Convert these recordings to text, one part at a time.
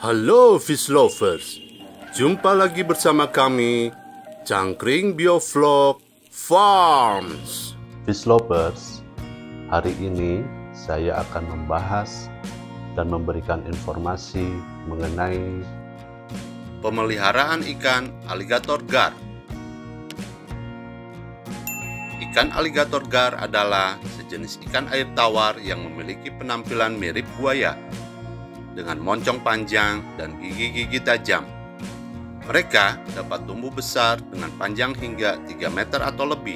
Halo fish lovers, jumpa lagi bersama kami Cangkring Biovlog Farms. Fish lovers, hari ini saya akan membahas dan memberikan informasi mengenai pemeliharaan ikan aligator gar. Ikan aligator gar adalah sejenis ikan air tawar yang memiliki penampilan mirip buaya dengan moncong panjang dan gigi-gigi tajam. Mereka dapat tumbuh besar dengan panjang hingga 3 meter atau lebih.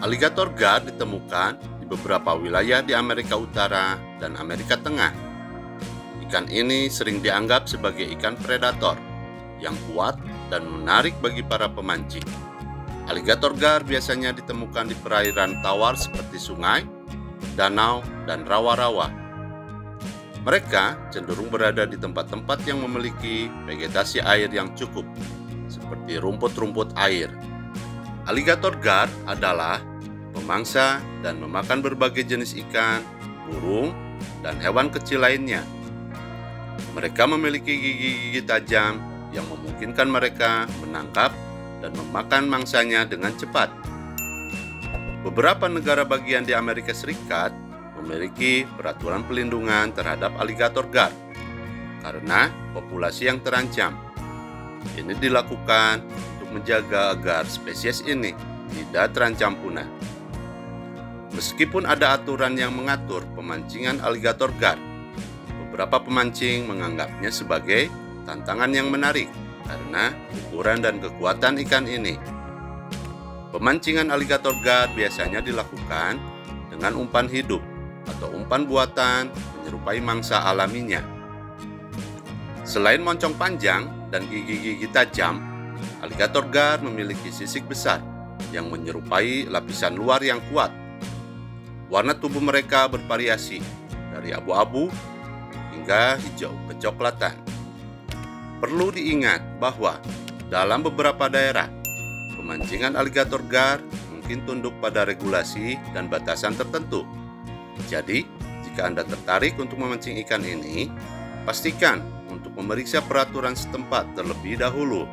Aligator gar ditemukan di beberapa wilayah di Amerika Utara dan Amerika Tengah. Ikan ini sering dianggap sebagai ikan predator yang kuat dan menarik bagi para pemancing. Aligator gar biasanya ditemukan di perairan tawar seperti sungai, danau, dan rawa-rawa. Mereka cenderung berada di tempat-tempat yang memiliki vegetasi air yang cukup, seperti rumput-rumput air. Aligator gar adalah memangsa dan memakan berbagai jenis ikan, burung, dan hewan kecil lainnya. Mereka memiliki gigi-gigi tajam yang memungkinkan mereka menangkap dan memakan mangsanya dengan cepat. Beberapa negara bagian di Amerika Serikat memiliki peraturan pelindungan terhadap aligator gar karena populasi yang terancam. Ini dilakukan untuk menjaga agar spesies ini tidak terancam punah. Meskipun ada aturan yang mengatur pemancingan aligator gar, beberapa pemancing menganggapnya sebagai tantangan yang menarik karena ukuran dan kekuatan ikan ini. Pemancingan aligator gar biasanya dilakukan dengan umpan hidup atau umpan buatan menyerupai mangsa alaminya. Selain moncong panjang dan gigi-gigi tajam, aligator gar memiliki sisik besar yang menyerupai lapisan luar yang kuat. Warna tubuh mereka bervariasi dari abu-abu hingga hijau kecoklatan. Perlu diingat bahwa dalam beberapa daerah, pemancingan aligator gar mungkin tunduk pada regulasi dan batasan tertentu. Jadi, jika Anda tertarik untuk memancing ikan ini, pastikan untuk memeriksa peraturan setempat terlebih dahulu.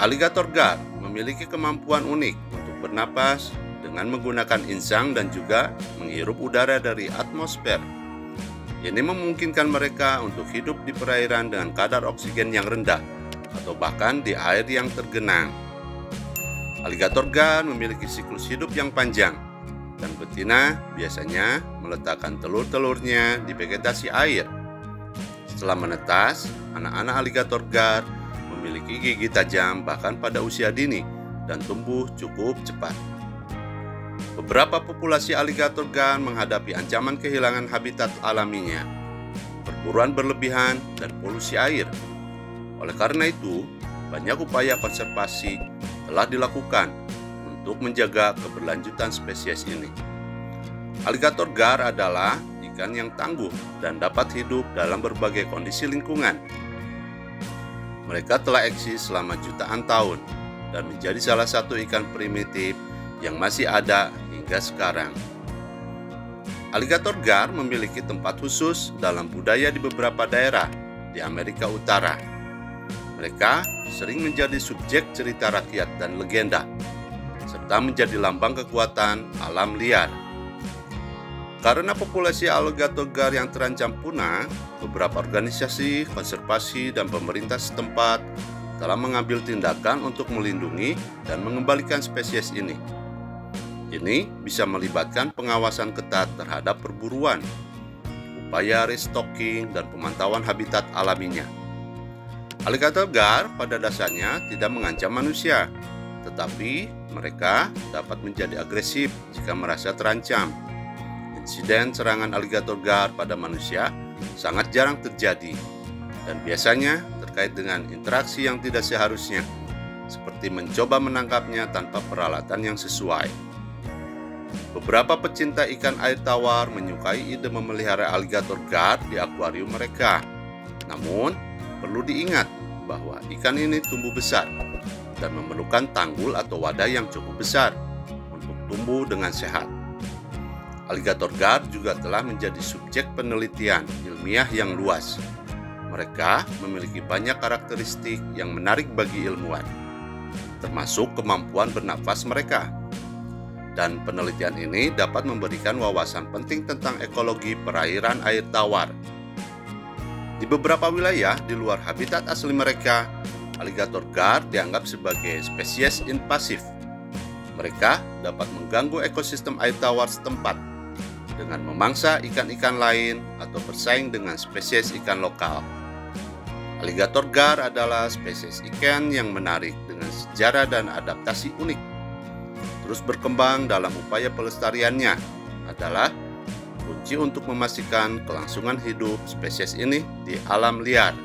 Aligator gar memiliki kemampuan unik untuk bernapas dengan menggunakan insang dan juga menghirup udara dari atmosfer. Ini memungkinkan mereka untuk hidup di perairan dengan kadar oksigen yang rendah atau bahkan di air yang tergenang. Aligator gar memiliki siklus hidup yang panjang, dan betina biasanya meletakkan telur-telurnya di vegetasi air. Setelah menetas, anak-anak aligator gar memiliki gigi tajam bahkan pada usia dini dan tumbuh cukup cepat. Beberapa populasi aligator gar menghadapi ancaman kehilangan habitat alaminya, perburuan berlebihan, dan polusi air. Oleh karena itu, banyak upaya konservasi telah dilakukan untuk menjaga keberlanjutan spesies ini. Aligator gar adalah ikan yang tangguh dan dapat hidup dalam berbagai kondisi lingkungan. Mereka telah eksis selama jutaan tahun dan menjadi salah satu ikan primitif yang masih ada hingga sekarang. Aligator gar memiliki tempat khusus dalam budaya di beberapa daerah di Amerika Utara. Mereka sering menjadi subjek cerita rakyat dan legenda, serta menjadi lambang kekuatan alam liar. Karena populasi aligator gar yang terancam punah, beberapa organisasi konservasi dan pemerintah setempat telah mengambil tindakan untuk melindungi dan mengembalikan spesies ini. Ini bisa melibatkan pengawasan ketat terhadap perburuan, upaya restocking, dan pemantauan habitat alaminya. Aligator gar pada dasarnya tidak mengancam manusia, tetapi mereka dapat menjadi agresif jika merasa terancam. Insiden serangan aligator gar pada manusia sangat jarang terjadi dan biasanya terkait dengan interaksi yang tidak seharusnya, seperti mencoba menangkapnya tanpa peralatan yang sesuai. Beberapa pecinta ikan air tawar menyukai ide memelihara aligator gar di akuarium mereka. Namun, perlu diingat bahwa ikan ini tumbuh besar dan memerlukan tanggul atau wadah yang cukup besar untuk tumbuh dengan sehat. Aligator gar juga telah menjadi subjek penelitian ilmiah yang luas. Mereka memiliki banyak karakteristik yang menarik bagi ilmuwan, termasuk kemampuan bernafas mereka. Dan penelitian ini dapat memberikan wawasan penting tentang ekologi perairan air tawar. Di beberapa wilayah di luar habitat asli mereka, aligator gar dianggap sebagai spesies invasif. Mereka dapat mengganggu ekosistem air tawar setempat dengan memangsa ikan-ikan lain atau bersaing dengan spesies ikan lokal. Aligator gar adalah spesies ikan yang menarik dengan sejarah dan adaptasi unik. Terus berkembang dalam upaya pelestariannya adalah kunci untuk memastikan kelangsungan hidup spesies ini di alam liar.